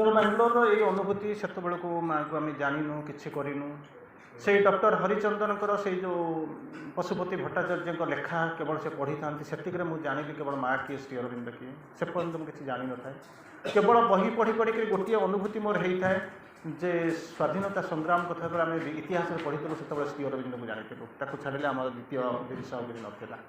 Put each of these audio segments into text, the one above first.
तेणु बांग्लोर ये अनुभूति से माँ को आम जानू कि करूँ से डॉक्टर हरिचंदन से जो पशुपति भट्टाचार्य लेखा केवल से पढ़ी था से मुझे जानी केवल माँ किए श्री अरविंद किए से पर्यटन मुझे किसी जान न था केवल बही पढ़ी पढ़ी गोटे अनुभूति मोर होता है जे स्वाधीनता संग्राम कथा आम इतिहास पढ़ीलु से श्री अरविंद को जानी छाड़े आम द्वितीय दिशा नाला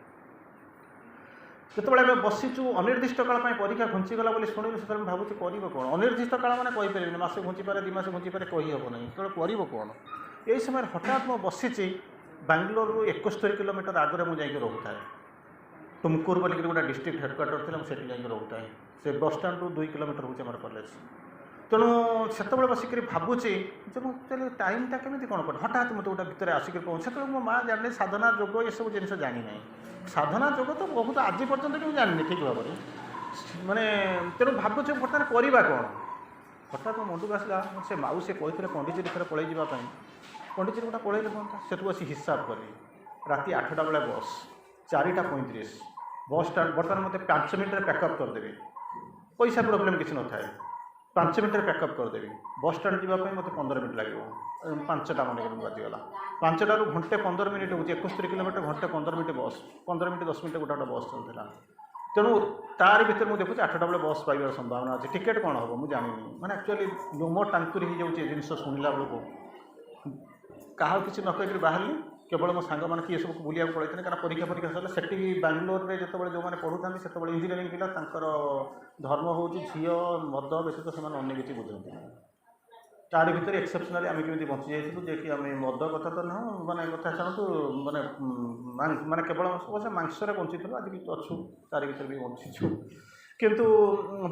जिते आम बसीचु अनिर्दिष्ट काल परीक्षा घुंचीगला शुणु से भावुँ कर कौन अनिर्दिष्ट काल मैंने कहीपर मस घुंची पारे 2 मास घुंची पारे कहीहब ना तो कर कौन यही समय हठात मैं बसी बांग्लोर 71 किलोमीटर आगे मुझे रोक थाए तुमकुर बोलिक गोटे डिस्ट्रिक्ट हेडक्वार्टर थी मुझे जा रोक थाए से बस स्टाण्ड 2 किलोमीटर हूँ आम कॉलेज तेणु से बसिक भावुची मुझे टाइमटा केमी कौन कर हठात मत गोटे भितर आसिक पहुँच से मो माँ जानी साधना जोग ये सब जिन जानी ना साधना जोग तो बहुत आज पर्यटन भी जानी ठीक भाव में मानने तेणु भावुँ बर्तमान करवा कौन हठात मो मुंडक आसला से माउसी कहते पंडिचेरी थोड़े पलि जावाई पंडिचेरी गोटा पलैले कहता से बस हिसाब करी राति 8टा बेले बस 4:35 बस स्टाण्ड बर्तमान मत 5 मिनट पैकअप करदेवी पैसा प्रोब्लेम किसी न थाए 5 मिनट पैकअप करदेवी बस स्टाण्ड जावाई मत 15 मिनट लगे 5टा मन बाजीगला 5टारू घंटे 15 मिनट हो 71 किलोमीटर घंटे 15 मिनट बस 15 मिनट 10 मिनट गोटे गोटे बस चलता तेणु तार भर मुझे देखुच 8टा बेले बस पाइबार संभावना अच्छे टिकेट कौन हम मुझे जानी मैंने एक्चुअली मोमो टांकुरी हो जाए जिन शुणिला बेलू क्या किसी न कहीकि बाहरी केवल मो सांग मैंने किए सब बुलिया पड़े कहीं परीक्षा सर से बांग्लोर में जो जो मैंने पढ़ुता से इंजीनियरिंग पिला धर्म हूँ झील मद व्यतीत से अन्य किसी बुझे तार भर एक्सेप्शनाली आम केमी बची जाइलु जे कि आम मद कथा तो ना मानने कथा चाहतु मानने मानने केवल मांसरे बंची आज कि अच्छु तार भर भी बंचीचु किंतु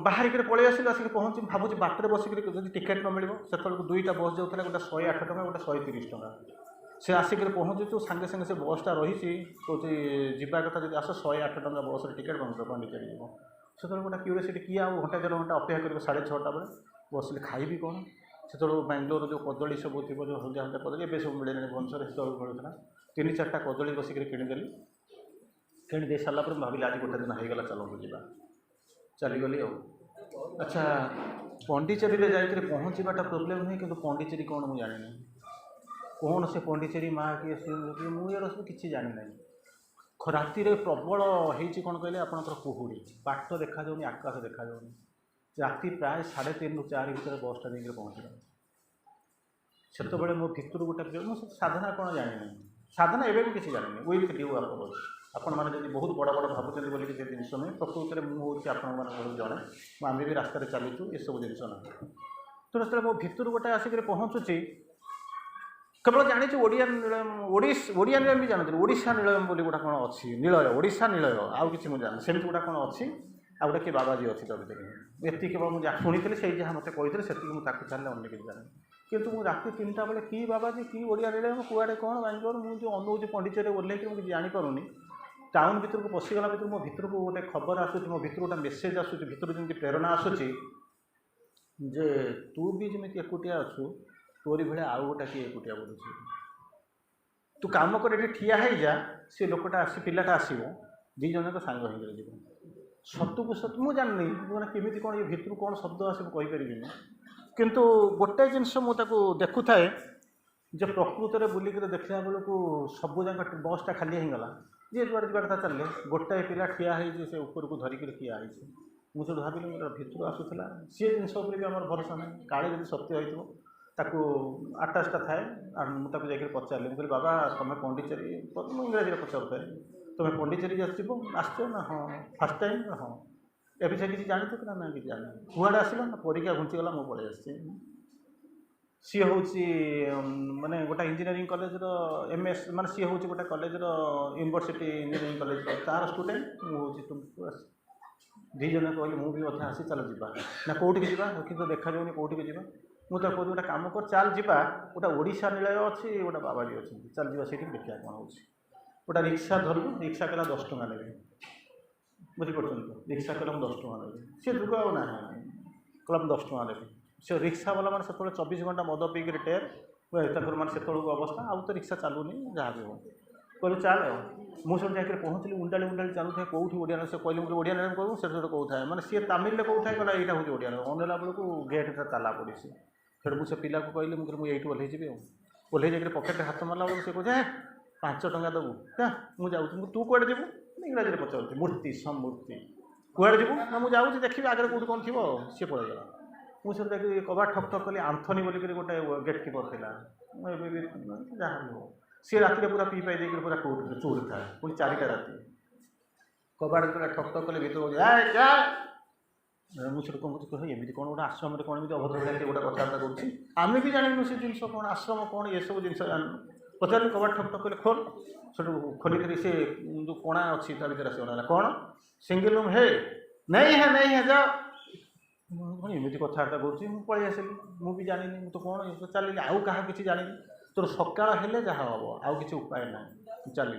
बाहर पलि आसिल आसिक पहुँची भावुँ बाटर बसिक टिकेट न मिल से 2टा बस जाऊला गोटे 108 टका गोटे 130 टका से आसिक पहुँचुचु सागे सागे से बसटा रही कौन जा कथा जब आस 108 टका बस टिकेट पंडिचेरी जीव से गोटे क्यूरियोसिटी किए आउ घंटा 1.5 घंटा अपेक्षा कर 6:30 बेले बसिले खाइबी कौन से बांग्लोर जो कदली सब थी जो हल्दा हल्दा कदली ए सब मिले भुवनेश्वर से मिलूला 3-4टा कदली बसिक किणीदेली किणीदे सारापर भाविली आज गोटे दिन होगा चलू जा चलीगली अच्छा पंडिचेरी जाकर पहुँचवाटा प्रोब्लेम नहीं कि पंडिचेरी कौन मुझे जानी कौन से पंडिचेरी माँ किए मुझे सब किसी जानी ना राति प्रबल होती कौन कहले आपंकर कुहुड़ी बाट देखा जाऊनी आकाश देखा जाऊनी राति प्राय 3:30 ରୁ 4 भितर बसटा जाकर पहुँचला से मो भितर गोटे मुझे साधना कौन जानी साधना एवं भी किसी जानी विथ ड्यू अप्रोच आपण मैंने बहुत बड़ बड़ भावुं बोली जिन नुहे प्रकृति में मुझे आपण जड़े आम भी रास्तार चलुचु ये सब जिन ना तेणु से मो भितर गोटे आसिक पहुँचुची केवल जानी ओडिया नीलयम ओडिया नीलयम भी जानते ओडिशा नीलयम बोली गोटा कौन अच्छी नीलय ओडिशा नीलय आउ कि मुझे जानी सेमती गोटा कौन अच्छी आ गोटे किए बाबाजी अच्छी तो भर ये केवल मुझे शुणी से जहाँ मत कहते से मुझे छाड़े अन्य किसी जानी किंतु मुझे राति 3टा बेले कि बाबाजी कि ओडिया नीलयम कुआड़े कौन बांग्लोर मुझे अनुभव पंडिचेरी ओह्लैक मुझे जानीपारूनी टाउन भर को पशिगला भर मो भर को गोटे खबर आसूँ मो भर गोटे मेसेज आसूँ भर जमी प्रेरणा आसूँ जे तू भी जमी एकुटिया अच्छु तोरी भाई आउ गोटा किए एकुटिया बोलूँ तू कम कर ठिया हो जा सी लोकटा पिलाटा आसो 2 जन तो सांग हो सतु को सत मुझे जाननी मैंने केमी कौन ये भितर कौन शब्द आस कहीपरि किंतु गोटे जिनस मुझे देखु थाए जे प्रकृत में बुलिक देखला बेलू सबू जाक बसटा खाली होगला जी जुआड़ जा कथा चलिए गोटाए पिला ठिया से ऊपर को धरिक ठिया मुझे भाविली भितर आसूला सी जिनस भी आम भरोसा ना काले जब सत्य हो आटाचटा थाए मुझे जाकर पचारि मुझे बाबा तुम पंडिचेरी इंग्राजी पचार थाए तुम्हें पंडिचेरी आसो ना हाँ फास्ट टाइम हाँ ए विषय किसी जानी कि ना कि जाना कुआड़े आसला ना परीक्षा घुंचीगला मो पलि आसी सी हूँ माने गोटे इंजीनियरिंग कॉलेज MS माने सी हूँ गोटे कॉलेज यूनिवर्सिटी इंजीनियरिंग कॉलेज तार स्टूडेंट मुझे तुमको 2 जन कहली मुझे आसी चल जा ना कौटी की जा कि देखा जाऊनी कौटी की जा मुझे कहूँ गोटे कम कर चल जा गोटे ओडिशा नीलय अच्छी गोटे बाबाजी अच्छी चल जा देखा कौन हो गोटे रिक्शा धरलु रिक्शा कला 10 टଙ୍କା ने बुझीपार रिक्शा कला 10 टଙ୍କା ने सी जुग आना कला 10 टଙ୍କା ने से रिक्शा वाला मैंने से 24 घंटा मद पीक टेर मानते से अवस्था आउ तो रिक्शा चलूनी जहाँ भी हो कहलु चाल ମୁଁ ସେଠି ଯାଇକି ପହଞ୍ଚିଲି ଉଣ୍ଡାଳି ଉଣ୍ଡାଳି ଚାଲୁଥାଏ କେଉଁଠି ଓଡ଼ିଆ ସେ କହିଲେ ମୁଁ ଓଡ଼ିଆ ନେମ୍ କହିବୁ ସେଠି ସେଠି କହୁଥାଏ ମାନେ ସିଏ ତାମିଲରେ କହୁଥାଏ କହିଲା ଏଇଟା ହେଉଛି ଓଡ଼ିଆ ନେମ୍ ଅନେଇଲା ବେଳକୁ ଗେଟ୍ଟା ତାଲା ପଡ଼ିଛି ସେଠୁ ମୁଁ ସେ ପିଲାକୁ କହିଲି ମୁଁ କହିଲି ମୁଁ ଏଇଠୁ ଓହ୍ଲେଇଯିବି ଆଉ ଓହ୍ଲେଇ ଯାଇକି ପକେଟରେ ହାତ ମାରିଲା ବେଳକୁ ସେ କହୁଛି 5 ଟଙ୍କା ଦେବୁ ମୁଁ ଯାଉଛି ମୁଁ ତୁ କୁଆଡ଼େ ଯିବୁ ଇଂରାଜୀରେ ପଚାରୁଛି ମୂର୍ତ୍ତି ସମୂର୍ତ୍ତି କୁଆଡ଼େ ଯିବୁ ନା ମୁଁ ଯାଉଛି ଦେଖିବି ଆଗରେ କେଉଁଠି କ'ଣ ଥିବ ସିଏ ପଳେଇଗଲା ମୁଁ ସେଠି ଯାଇକି କବାଟ ଠକ୍ ଠକ୍ କଲି ଆନ୍ଥନୀ ବୋଲିକରି ଗୋଟେ ଗେଟ୍ କିପର ଥିଲା ଯାହା ବି ହଉ सी राति पूरा पी पाई देकर पूरा चोर था पुणी 4टा राति कबाड़ ठक ठक कले भर मुझे कौन कह एमती कौन गोटे आश्रम कौन एमती अभद्र गोटे कथबार्ता करुँच आम भी जानू से जिन कौन आश्रम कौन ये सब जिन जानू पचार कबाड़ ठक ठक कले खोल से खोलिक से जो कणा अच्छी ता भर से अना कौन सिंगल रूम है नहीं है जाओ कौन एमती कथबार्ता करुँच पलि आसिली मुझे जानी तो कौन चलिए आउ क्या किसी जानी तोर सकाल हेले जहाँ हम आउ कि उपाय ना चल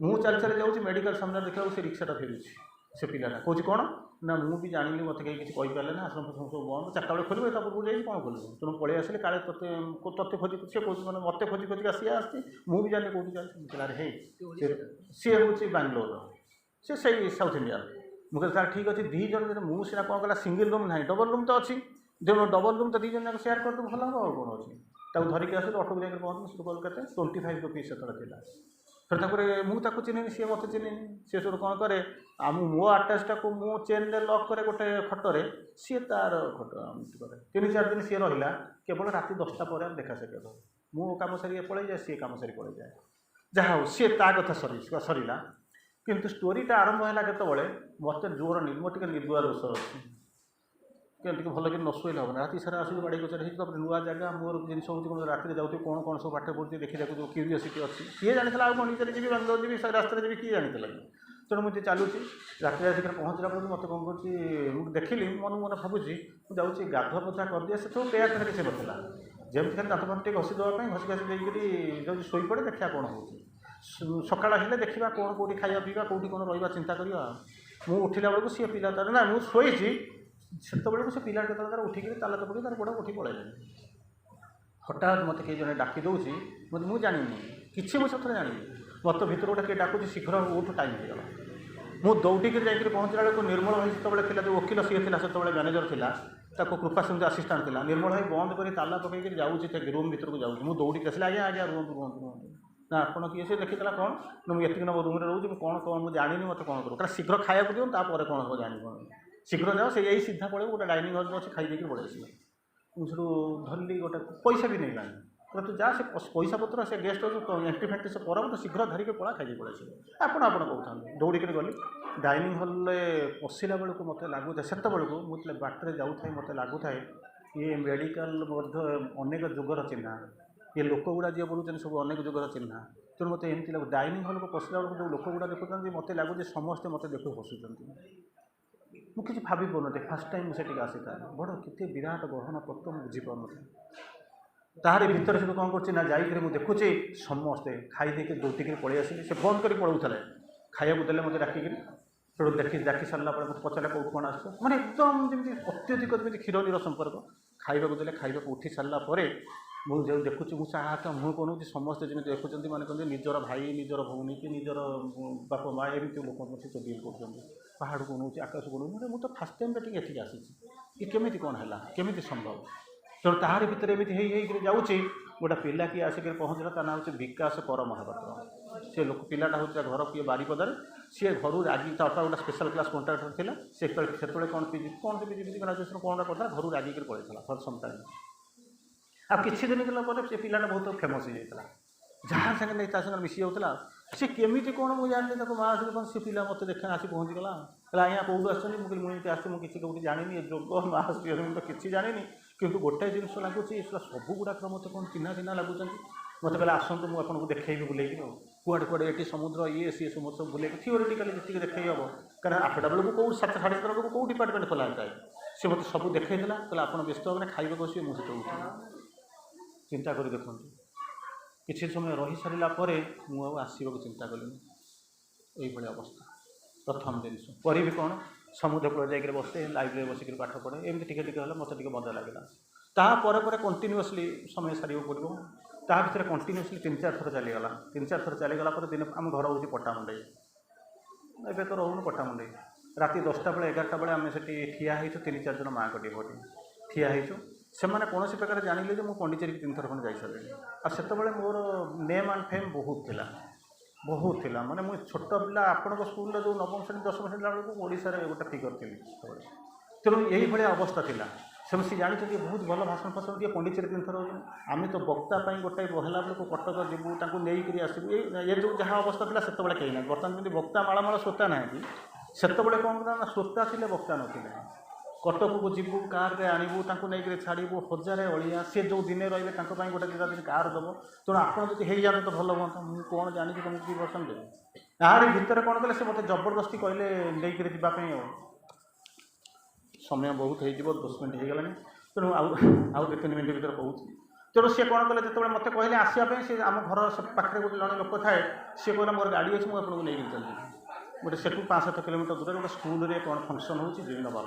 मु चल चल जाऊँगी मेडिकल सामने देखा से रिक्साटा फेरुची से पिलाटा कौन कौन ना मुझे जाननी मत कहीं किसी कहीपारे ना आश्रम फाश्रम सब बंद 4टा बेले खोल पूर्व जाइए कौन खोल तेणु पलि आसिले काले तोते खोजी सी कौन मैंने मत खोजी खोजिक आसी मुझे जानी कौटी जाए हे सी हूँ बांग्लोर सी सही साउथ इंडिया मुझे सर ठीक अच्छे 2 जन मुझे कौन कला सिंगल रूम ना डबल रूम तो अच्छी डबल रूम तो 2 जन जाक सेयार करते भल हम और कौन अच्छी ताको धरिक आस ऑटो जाकर पहुँच से कहल के 25 रुपीज से फिर मुझे चिन्ह सी मत चिन्ह सी सब कौन कै मो आटाचटा को मो चेन लॉक करे गोटे खटरे सी तार खट करे 3-4 दिन सी रहा केवल रात 10टा पर देखा साक्षात मो कम सारी पलि जाए सी कम सारी पलि जाए जहाँ हो सी ता कथा सरला किंतु स्टोरीटा आरंभ है केतबले मत जोर मो टे निर्दुआ दोष अच्छी क्या भल कि न शोले हम राति सारा आस बाड़ी कचार हो नुआ जगह मोर जिन हूँ रात जाऊँ कौन कौन सब पाठ पढ़ती देखी देखो क्यूरीओसिटी अच्छी किए जानी कौन निजे जी बांग्लोर जी रास्ते जी किए जानी तेणु मुझे चलुची रात आसिक पहुँचला बेलू मत कौन कर देखिली मन मन भावुची मुझे गाधुआ पोछा कर दिए से सब पेयर किसी नला जमी खाली दाँत फाँत घसी देवाई घसी घसी देकर जो शोपड़े देखा कौन हो सका हेल्ले देखा कौन कौटी खाया पीवा कौटी कौन रहा चिंता करवा मुझे उठिला बेलू सी पिला तार ना मुझे शोची से से पिला तार उठिक ताला चपड़ी तार गोड़ उठी पड़े हठात मत किए जन डाकी दूसरी मत मुझे जानी किसी मुझे सतरे जानी मत भर गोटे किए डाकुची शीघ्र उठ टाइम हो गला मुझे दौड़ी जाकर पहुँचला बेलू निर्मल भाई से जो वकिल सी था से मैनेजर था कृपा सिंह आसीस्टाट था निर्मल भाई बंद कर ताला पकड़ जाऊँगी रूम भर को जाऊँगी मुझे दौड़ी आसिले आज्ञा रुहतु ना आप किए से देखी कौन ना मुझे ये नंबर रूम रोज कौन कौन मुझे जानी मत कौन करूँ कारण शीघ्र खाया दियो तापर कौन हम जानी कौन शीघ्र जाओ से यही सीधा पड़े गोटे डाइनिंग हल अच्छे खाई देकर पड़े आस मुझे धरली गोटे पैसा भी नहीं लानी तो जा से पैसा पत्र से गेस्ट हाउस एंट्री फैंट्री से पर तो शीघ्र धरिक पड़ा खाई पड़े आस आपड़ कहते दौड़िक गली डाइनिंग हल पशिला बेलू मत लगुए से मुझे बाटर जाऊँ मत लगुए ये मेडिकल अनेक जुगर चिन्ह ये लोक गुड़ा जी बोलूँ सब अनेक जुगर चिन्ह तेणु मत एमती लगे डाइनिंग हल को पशिला बेलू जो लोक गुड़ा देखुं मत लगुच समस्ते मत देख हसुँच मुझे किसी भाभी पारे फास्ट टाइम मुझे आसी था बड़ के विराट गहन तत्व मुझे बुझीपार तार भर से कौन कर जाकर मुझे देखुचे समस्ते खाई देकर दौटिक पलि आसिले से बंद कर पलाऊे खाया देले मत डाकिक से डाकी सारा मत पचारे कौट कौन आस मैंने एकदम जमी अत्यधिक जमी क्षीर नीर संपर्क खाइबा देले खाइबा उठी सारापर मुझे देखुची मुझे चाहता मुझे कौन समस्ते जमी देखुं मैंने कहते निजर भाई निजर भौणी कि निजर बापा माँ एमती लोक से डील कर पहाड़ को नौचे आकाश को नौ मुझे फास्ट टाइम ये आसी ये केमी कौन है केमी संभव तेणु तार भितर एमती जाऊँगी गोटे पिला किए आसिक पहुँचला ता ना हूँ विकास कर महापात्र से लोक पिलाटा हूँ घर किए बारिपदार सी घर रागी बापा गोटे स्पेशल क्लास कंट्राक्टर था से कौन कौन पीजी ग्राजुएसन कौन करता घर रागिक पड़ेगा फर सम टाइम आ किसी दिन गला से पिलाटा बहुत फेमस हो जाता जहाँ सागे नहीं संगे मिसी जाऊला सी केमी कौन मुझे जानी माँ आसिक कौन सी पिला मत देखा आसी पहुँचीगला आज्ञा कौटू आस मुझे आस मुझे कौटी जानी जोग माँ तो किसी जानी किंतु गोटे जिन लगुच सब गुड़ाक मत कौन चिन्ह चिन्ह लगुच मत कहला आसतु मुझे आपको देखी बुलेक कुआड़े कुआड़े ये समुद्र ये सी समुद्र सब बुलेक थियोरिटिकली जी देखी हम कारण 8टा बेलू कौ 7 साढ़े 7 बेलू कौ डिपार्टमेंट खोला जाए सी मत सब देखा कहला आप व्यस्त हो खाइबा बस मुझे तो चिंता कर देखूँ किसी समय रही सारा मुझे आसवाक चिंता कली यही अवस्था प्रथम जिन करी कौन समुद्र कूल जाकर बसे लाइब्रेरी बसिक पाठ पढ़े एमती टिके टिके मत टे मजा लगे तापर कंटिन्यूअसली समय सारे पड़ो ता भितर कंटिन्यूसली 3-4 थर चलीगला 3-4 थर चलीगला दिन आम घर हूँ पट्टामुंडई एवं तो रोन पट्टामुंडई राति 10टा बेले 11टा बेले आम से ठिया 3-4 जन माँ कटी पटी ठिया से कौन प्रकार जानिले जो पंडिचेरी 3 थर खंड जा सारे आते मोर नेम एंड फेम बहुत थिला माने मुझे छोट पिला आपण स्कूल जो नवम श्रेणी 10म श्रेणी बेलू ओडिशा गोटे फिगर थी तेणु यही भाई अवस्था थिला से जानी बहुत भल भाषण फाषण दिए पंडिचेरी 3 थर हो आम तो वक्ता गोटे बहला बेलू कटक जीवू नहीं आसबू ये जो जहाँ अवस्था था से कहीं ना बर्तमान जमी वक्ता मालमाल श्रोता ना से कौन करना श्रोता थे वक्ता ना कटक को जीवू कार आणबू नहीं छाड़ू हजार अलिया सी जो दिन रे गोटे 2 दिन कार दब तेणु आप हो जाते तो भल हाँ मुझे कौन जानी तुमको कि पर्सन देवी यार भितर कौन कले से मत जबरदस्ती कहले लेकर जावाई समय बहुत हो 10 मिनट हो गलानी तेणु आउ 2-3 मिनट भर कहूँ तेणु सी कौन कले जो मत कहले आसवाई से आम घर पाखे गोटे जन लोक थाए सी कहला मोर गाड़ी अच्छी मुझे आपको नहीं चलती गोटे से 5-7 किलोमीटर दूर गोटे स्कूल में कौन फंक्शन हो नवा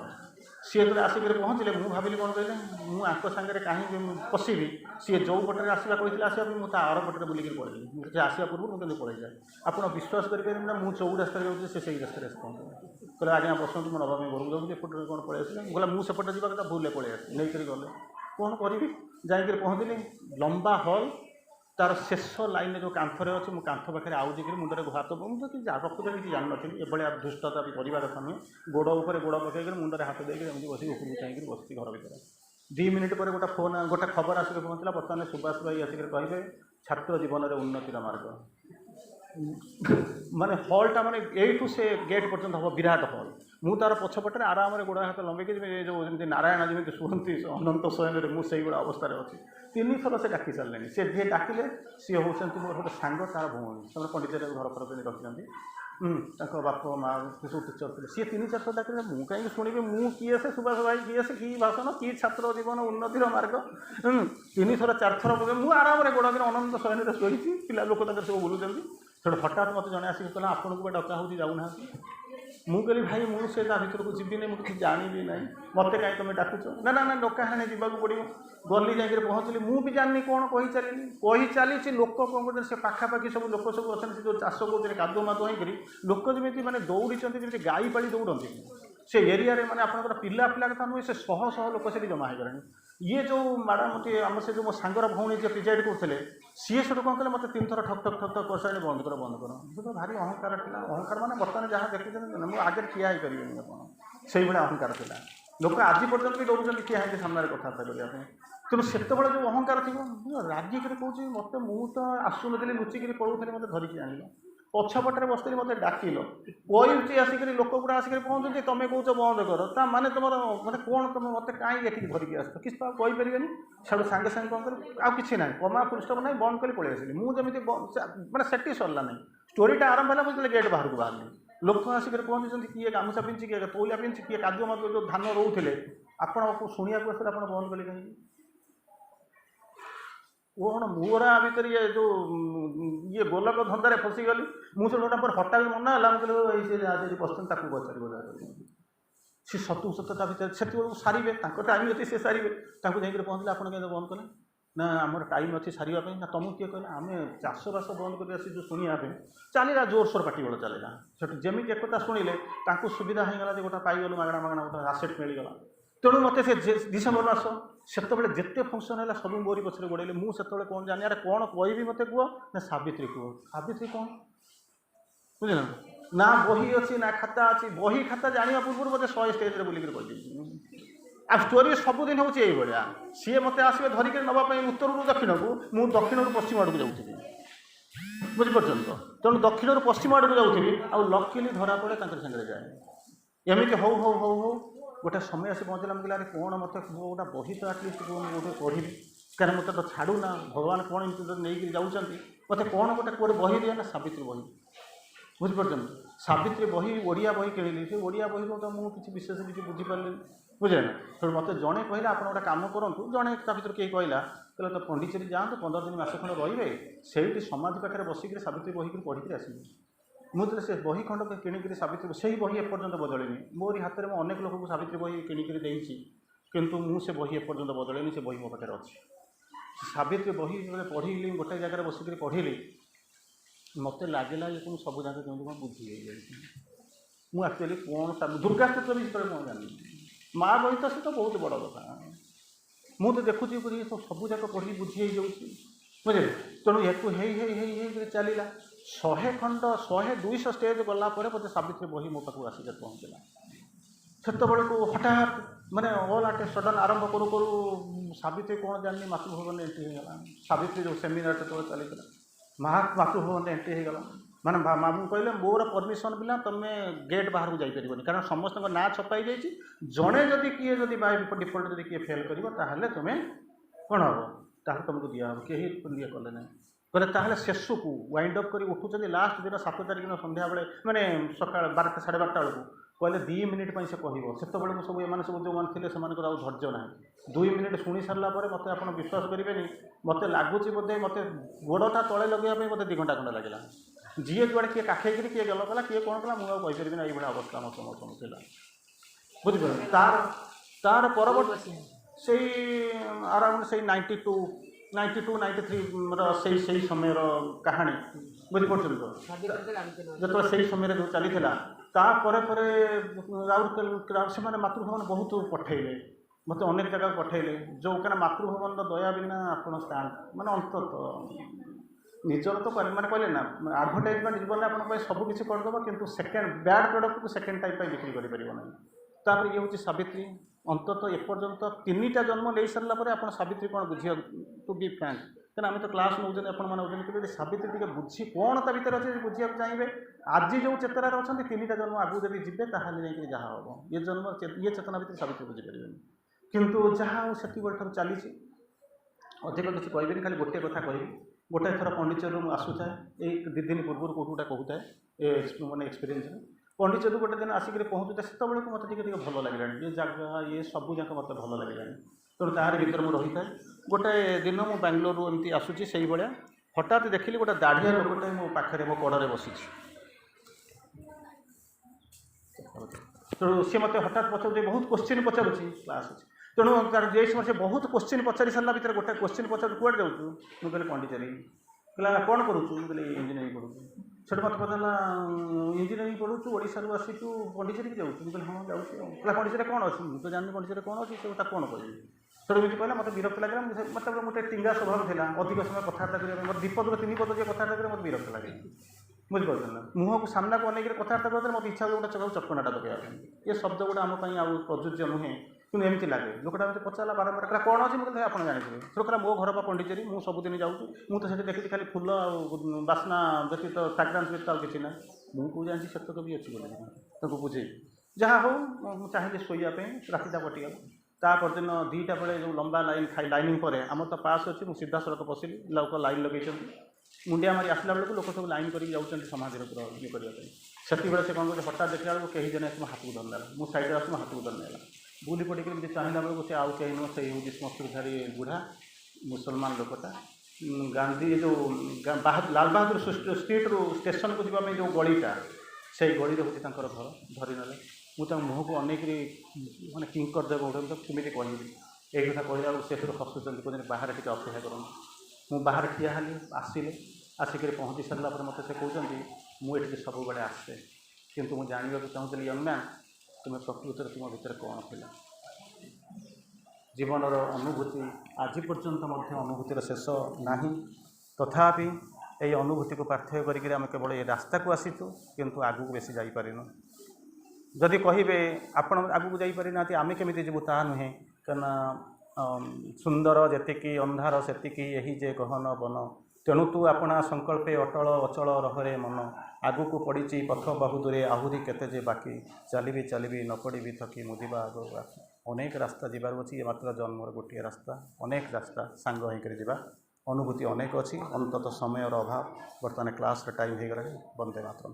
सी जो आसिक पहुँचे मुझे भाविली कौन कहले मुझे सागर कहीं पशिबी सी जो पटे आसवा कहते आसवाई मुझे आर पटे बुलिक पड़ेगी आसवा पूर्व मुझे पड़े जाए आप विश्वास करेंगे ना मुझे चौ रास्तार जाऊँगी से रास्तार पहुँचे कहले आज्ञा बसतु मैं नवा घर जाऊँगी एपटे कौन पड़े आसा कहला मुझे सेपटे जावा भूल पड़े आस नहीं गले कौन करी जाकर पहुँचली लंबा हल तार शेष लाइन जो कांथरे अच्छे मुझे कांथ पाखे आउजिक मुंडे हाथ मुझे प्रकृत किसी जान नी एभलिया दुष्टता भी करवा कथा नुहे गोड़ उपर गोड़ पकड़ मुंडे हाथ देकर एमती बस उपरକୁ चाहिए बस घर भर 2 मिनिट पर गोटे फोन गोटे खबर आसिक पहुँचला बर्तमान सुभाष भाई आसिक कहे छात्र जीवन में उन्नतिर मार्ग माने हॉलटा माने यू से गेट पर्यंत हम विराट हॉल मु तार पछपटे आराम गोड़ हाथ लंबेक जो जमी नारायण जमी शुणती अनंत शयन मुझे अवस्था अच्छी 3 थर से डाकी सारे सी जी डाकिले सी होती मोर गोटे सांग तार भौणी से पंडित घर पर रखी बाप माँ सब टीचर थे सी 3-4 थर डाकिले मुझे कहीं शुणी मुझे किए से सुभाष भाई किए से कि भाषण कि छात्र जीवन उन्नतिर मार्ग 3 थर 4 थर मुझे आराम गोड़ अनंत शयन शोची पिला लोक सब बुलूँ से हठात मत जन आसिक कहला आपन को डका हो जाऊना मुझे कहली भाई मुझे भर को जीवी मुझे किसी जानवी ना मत कहीं तुम डाकुच ना ना ना डका हाँ जावाक पड़ो गली जा पहुँचली मुझे जानी कौन कही चली लोक कौन कर से पाखापाखि सब लोक सब अच्छे जो चाष कर कादुआ मादुआ होकर लोक जमी मैंने दौड़ी जमी गाई पाली दौड़ती से एरिया मैंने आप पिला पिला कथा नुहे से शह शह लोक से जमा हो ये जो मैडम मत आम से जो मो सांगर भौणी जी प्रिजाइड करते सी सब कौन कले मत 3 थर ठक ठक ठक ठक कर सारे बंद कर तो भारी अहंकार था अहंकार मैंने बर्तमान जहाँ देखते मुझे आगे ठिया ही पारे आप से अहंकार था लोक आज पर्यटन भी डर ठिया होती सामने कथबार्ता करने तेणु से जो अहंकार थी रागिक कौन मत मुझे आसुनी लुचिक पड़ूली मत धरिकी आण पछपटे बसती मत डाकिल कही आसिक लोक गुड़ा आसिक पहुँचे तुम कौच बंद कर माने तुम मैंने कौन तुम मत कहीं धरिकी आस किसी तो कहीपर साड़ू सांगे सांगे कौन कर आउ कि ना कमा पुस्तक ना बंद कर पलि आसली मुझे मैंने सेठी सरला ना स्टोरीटा आरंभ है मुझे गेट बाहर को बाहर लोक आसिक पहुँचते किए गामुछा पिंधि किए तौलिया पिंधि किए कादुआ मादुआ जो धान रोते आपको शुणा आस बंद कले कहीं कौन मोरा भितर ये जो ये गोलक धंदारे फसीगली मुझे गोटा पर हटात मना है मुझे बसते पचार सी सतु सतता भितर से सारे टाइम अच्छे सी सारे जाकर पहुँचले आप बंद कले ना आम टाइम अच्छी सारे ना तुमको किए कहले आम चाषबास बंद कर जो शुणापी चलला जोरसोर पाटी बड़ चलला से जमी एक शुणिले सुविधा होगा गोटा पाइगलु मागणा मागणा गोटे आसेट मिलगला तेणु मत से डिसेम्बर मास से जिते फंक्शन है सब मोरी पछे गोड़े मुझे कौन जानी अरे कौन कह मत कह ना सावित्री कह सावित्री कौन बुझल ना बही अच्छी ना खाता अच्छी बही खाता जाना पूर्व मत 100 स्टेज बुलिक कही आ स्टोरी सबुदिन हूँ ये सी मत आसवे धरिक नापी उत्तर रू दक्षिण को मुझे दक्षिण रू पश्चिम आड़ को जाऊँगी बुझीपार तो तेणु दक्षिण रू पश्चिम आड़ को जाऊँगी आ लकीली धरा पड़े सागर जाए एमती हौ हौ हौ हौ गोटे समय आसी पहुँचला मुझे अरे कौन मत गोटा बही तो आटलिस्ट गोटे पढ़ी क्या मत तो छाड़ू ना भगवान कौन नहीं जाऊँच मत कौन गोटे कौटे बही दिए ना सावित्री बही बुझीपार सावित्री बही ओडिया बही किणिली से ओडिया बही तो मुझे किसी विशेष किसी बुझीपारे बुझे ना तो मत जड़े कहला आप गोटे कम करूँ जड़े ता भर किए कहला कहले तो पंडिचेरी जातु 15 दिन मास खंड रे से समाधि पाखे बसिक सावित्री बही पढ़ी आसबे मुझे से बही खंड किणिक सावित्री से बही एपर्यंत बदलनी मोरी हाथ में अनेक लोक को सावित्री बही किणिक किंतु मुझे बही एपर्यंत बदलनी से बही मो पाखे अच्छी सावित्री बही पढ़ी गोटे जगह बसिक पढ़ी मत लगला ये सब जगह केमी बुझी मुझे एक्चुअली कौन दुर्गा स्त्रोत्र भी कौन जानी माँ बही तो से तो बहुत बड़ कथा मुझे देखुची सब जाक पढ़ी बुझी बुझे तेणु एक चलला 100 खंड 100-200 स्टेज गलापर मत सावित्री बही मो पाक आसिक पहुँचला से को हठात माने ऑल आटे सडन आरंभ करू करू सावित्री कौन जानी मातृभवन एंट्री होगा सावित्री जो सेमिनार जो चली मातृभवन एंट्री होगा माने मामू कहले मोर परमिशन बिना तुम्हें गेट बाहर को जापरबनी कारण समस्त ना छपाई जाइए जड़े जदि किए जदि बाय डिफल्ट जदि किए फेल कर तुम्हें कौन हम ताहले तुमको दिया हम कहीं ये कले ना कहले ताहले शेष को वाइंड अप कर उठुं लास्ट दिन 7 तारिख दिन संध्या बेले माने सका 12 साढ़े 12 बेलू कहले 2 मिनिट से कह से सब एम सब जो मैंने थे धैर्य ना 2 मिनिट शुणी सारा मत आप विश्वास करेंगे मत लगुच बोधे मत गोड़टा तले लगे मत 2 घंटा खंडे लगे जी जुआड़े किए काखेक किए गल कला किए कौन कला मुझे कहीपरि ना ये अवस्था मत समझ बुझिपार तार परवर्त से अराउंड से 92-93 से समय कहानी बुझीपार जो से समय जो चली राउरकेला से मातृभवन बहुत पठेले मत अनेक जगह पठेले जो क्या मातृभवन दया बिना आप माने अंत निजर तो मैंने कहले ना आडभटाइजमेंट जीवन आप सबकि करदेव कि सेकेंड बैड प्रोडक्ट को सेकेंड टाइम बिक्री कर ये हूँ सावित्री अंतत एपर्यंत 3टा जन्म ले सारापर आप सावित्री कौन बुझे टू बी फ्रैंक क्या आम तो क्लास नौते आपने सावित्री टी बुझी कौन ता भर अच्छे बुझा चाहिए आज जो चेतनार अच्छा 3टा जन्म आगू जब जीवे ताहले जहाँ हम ये जन्म ये चेतना भर सावित्री बुझीपर किंतु जहाँ से चली अधिक किसी कहबी खाली गोटे कथा कह गोटे थर पंडिचेरी आसूए 2 दिन पूर्व कौट गोटे कहूए मैंने एक्सपीरियंस पंडिचेरी गोटे दिन आसिक पहुँचुता से मत भल लगे ये जगह ये सब जाक मत भल लगे तेणु तार भर मुझे रही है गोटे दिन मुझे बांग्लोर एमती आसूसी से भाया हठात देखिली गोटे दाढ़िया लोकटे मो पाखे मो कड़े बसी तेणु सी मत हठात पचार बहुत क्वेश्चन पचारूँ क्लास तेणु तार जे समय से बहुत क्वेश्चन पचारि सारा भितर गोटे क्वेश्चन पचार कौट जाऊँ मुझे कहले पंडिचेरी कहला कौन करूँ कहले इंजीनियरिंग पढ़ू से मत पचारा इंजीनियरिंग पढ़ू ओडार आसिक पंडिचेरी जाऊँ कहले हाँ जाऊँ कहला पंडिचेरी कौन अच्छी मुझे जानी पंडिचेरी कौन अच्छी से कौन कह तेणु मुझे कहला मत विरक्त लगे मतलब गोटे टिंगा स्वभाव था अधिक समय कथबार्ता करेंगे मतलब 2 पद 3 पद जो कथबार्ता करें मत विरक्त लगे बुझीपार ना मुह को सामना को अनेक कथबार्ता करते मत इच्छा गोटे चकाऊ चटकणाटा पकड़ा ये शब्द गुड़ा आम प्रযোज्य नुहे कि एमती लगे लोकटा मत पचारा बारंबार कहला कौन अच्छी मुझे आप जानते से कहला मो घर पंडिचेरी मुझे सबुदिन जाऊँ मुझे तो देखी खाली फूल बास्ना व्यतीत फ्राग्रांस व्यतीत आ कि ना मुझे जानी सेतक भी अच्छी बोले बुझे जहाँ हो चाहिए शोवाई रातिटा कटिगला ता परदिन 2टा बेले जो लंबा लाइन खाई लाइनिंग पर आम तो पास अच्छी मुझे सीधा सड़क पशिली लोक लाइन लगे मुंडिया मारी आसला बेलू लोक सब लाइन कर समाधि ये करने से से कौन कर हठात देखा बेलू कहीं जन हाथ को धरना मुझे सैड्रे आस हाथ को धरने बुली पड़ी मुझे चाहला बेलू से आउ कहीं नुह से हूँ श्मश्रुधारी बुढ़ा मुसलमान लोकटा गांधी जो लाल बहादुर स्ट्रीट रू स्टेशन को जावाई जो गलीटा से गली हूँ घर धरी ना मुझे मुह को अनेक मैंने किंकर देव उठे केमी कह एक कथा कहला से फिर हसुच्च कहते बाहर टी अपेक्षा करूँ मुझे बाहर ठिया हेली आसिले आसिक पहुँची सारापर मत से कहते मुझे सब बड़े आसे किंतु मुझे जानवा चाहूँगी यंग मैन तुम्हें प्रकृत तुम भर कौन थी जीवनर अनुभूति आज पर्यंत अनुभूतिर शेष ना तथापि ये अनुभूति को पार्थक्य करके आम केवल ये रास्ता को आसीचु किंतु आगू को बेसी जापरिनु जदि कहे आपण आगू जापर ना आम केमी जीवु ता नुहे कना सुंदर जेतिकी अंधार सेतिकी यही जे गहन बन तेणु तू आपणा संकल्पे अटल अचल रहे मन आगू को पड़ी पथ बहुदूरे आहुरी केते जे बाकी चलिबी न पड़ी थकी मुदिबा आगो अनेक रास्ता जीवार अच्छी ये मात्र जन्मर गोटे रास्ता अनेक रास्ता सांग होकर जीवा अनुभूति अनेक अच्छी अंततः समय अभाव बर्तमान क्लास टाइम हो गला वंदे मातरम।